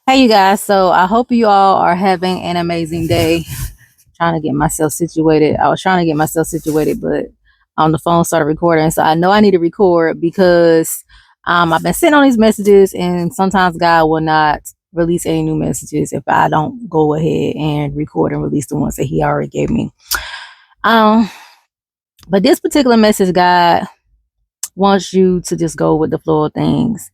Hey, you guys. So I hope you all are having an amazing day. Trying to get myself situated. I was trying to get myself situated, but the phone started recording. So I know I need to record because I've been sitting on these messages, and sometimes God will not release any new messages if I don't go ahead and record and release the ones that He already gave me. Um, but this particular message, God wants you to just go with the flow of things.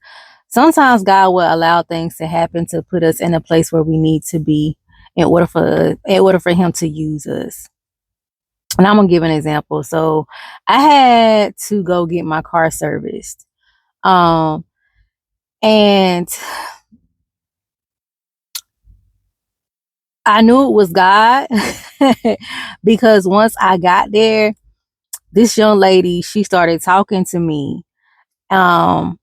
Sometimes God will allow things to happen to put us in a place where we need to be in order for Him to use us. And I'm gonna give an example. So I had to go get my car serviced. Um and I knew it was God because once I got there, this young lady, she started talking to me. Um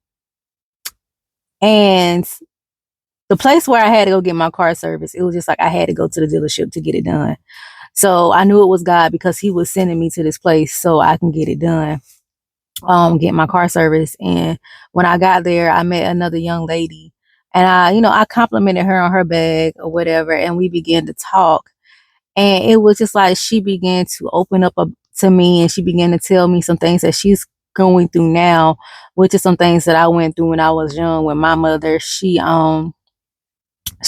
and the place where I had to go get my car serviced, it was just like I had to go to the dealership to get it done. So I knew it was God because He was sending me to this place so I can get it done, get my car service. And when I got there, I met another young lady, and I complimented her on her bag or whatever, and we began to talk. And it was just like she began to open up to me, and she began to tell me some things that she's going through now, which is some things that I went through when I was young with my mother. She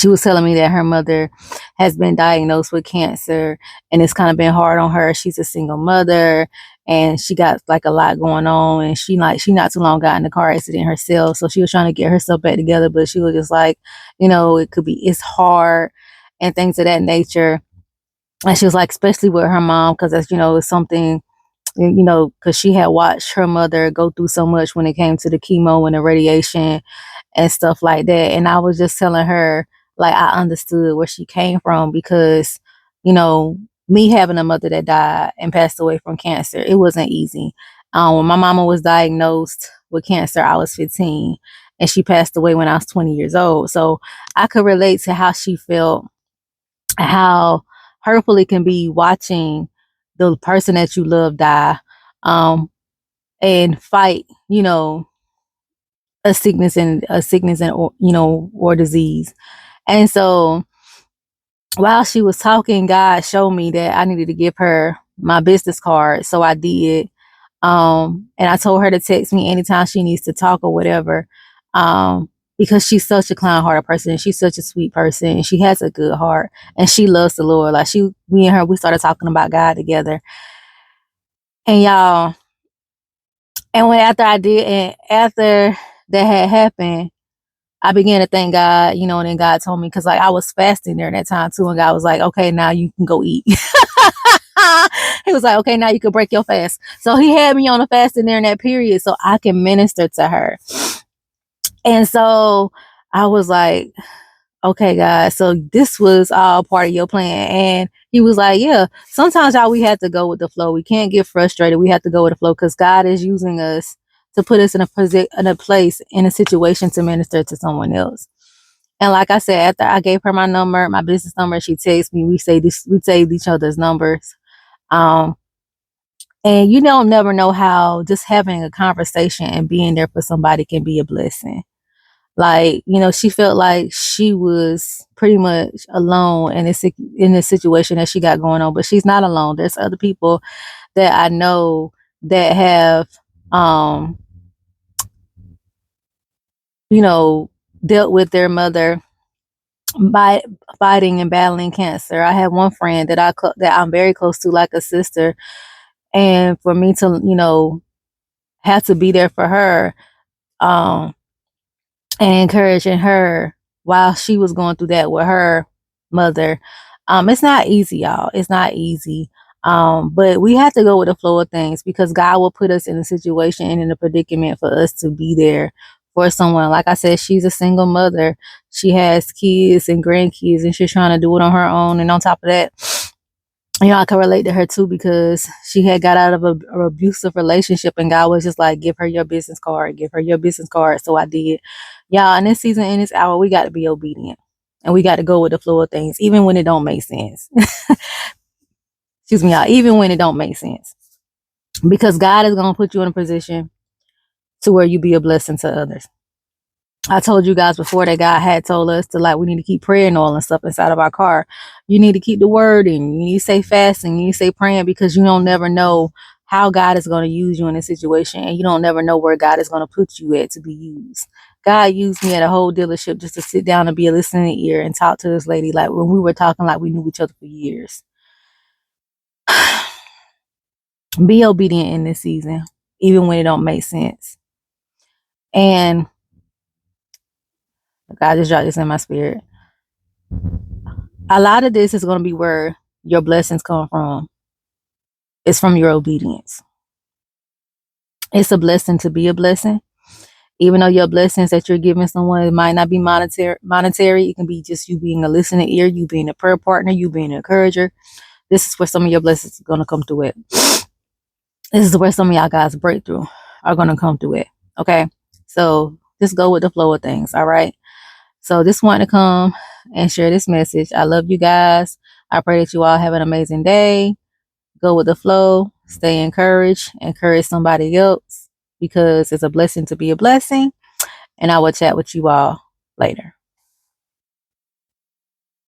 was telling me that her mother has been diagnosed with cancer, and it's kind of been hard on her. She's a single mother, and she got like a lot going on, and she not too long got in a car accident herself. So she was trying to get herself back together, but she was just like, it's hard and things of that nature. And she was like, especially with her mom, because that's, it's something, because she had watched her mother go through so much when it came to the chemo and the radiation and stuff like that. And I was just telling her, like, I understood where she came from because, you know, me having a mother that died and passed away from cancer, it wasn't easy. When my mama was diagnosed with cancer, I was 15, and she passed away when I was 20 years old. So I could relate to how she felt, how hurtful it can be watching the person that you love die, um, and fight, a sickness and or disease. And so while she was talking, God showed me that I needed to give her my business card. So I did. And I told her to text me anytime she needs to talk or whatever. Because she's such a kind hearted person. She's such a sweet person. And she has a good heart, and she loves the Lord. Like we and her, we started talking about God together. And y'all, and when after I did, and after that had happened, I began to thank God, and then God told me, because like I was fasting during that time too, and God was like, okay, now you can go eat. He was like, okay, now you can break your fast. So He had me on a fasting during that period so I can minister to her. And so I was like, okay, God, so this was all part of your plan. And He was like, yeah, sometimes y'all, we have to go with the flow. We can't get frustrated. We have to go with the flow because God is using us to put us in a place, in a situation to minister to someone else. And like I said, after I gave her my number, my business number, she texted me. We saved each other's numbers. Um, and you don't never know how just having a conversation and being there for somebody can be a blessing. Like, she felt like she was pretty much alone in this situation that she got going on, but she's not alone. There's other people that I know that have, um, dealt with their mother by fighting and battling cancer. I have one friend that I'm very close to, like a sister, and for me to, have to be there for her, um, and encouraging her while she was going through that with her mother. It's not easy, y'all. It's not easy. But we have to go with the flow of things because God will put us in a situation and in a predicament for us to be there for someone. Like I said, she's a single mother. She has kids and grandkids, and she's trying to do it on her own. And on top of that, I can relate to her too because she had got out of a abusive relationship, and God was just like, give her your business card, give her your business card. So I did. Y'all, in this season, in this hour, we got to be obedient, and we got to go with the flow of things, even when it don't make sense. Excuse me, y'all, even when it don't make sense. Because God is going to put you in a position to where you be a blessing to others. I told you guys before that God had told us to, like, we need to keep praying oil and stuff inside of our car. You need to keep the word in. You need to stay fasting. You need to stay praying, because you don't never know how God is going to use you in a situation, and you don't never know where God is going to put you at to be used. God used me at a whole dealership just to sit down and be a listening ear and talk to this lady, like when we were talking like we knew each other for years. Be obedient in this season, even when it don't make sense. And God just dropped this in my spirit. A lot of this is going to be where your blessings come from. It's from your obedience. It's a blessing to be a blessing. Even though your blessings that you're giving someone, it might not be monetary. It can be just you being a listening ear, you being a prayer partner, you being an encourager. This is where some of your blessings are going to come through it. This is where some of y'all guys' breakthrough are going to come through it. Okay. So just go with the flow of things. All right. So just wanted to come and share this message. I love you guys. I pray that you all have an amazing day. Go with the flow. Stay encouraged. Encourage somebody else, because it's a blessing to be a blessing. And I will chat with you all later.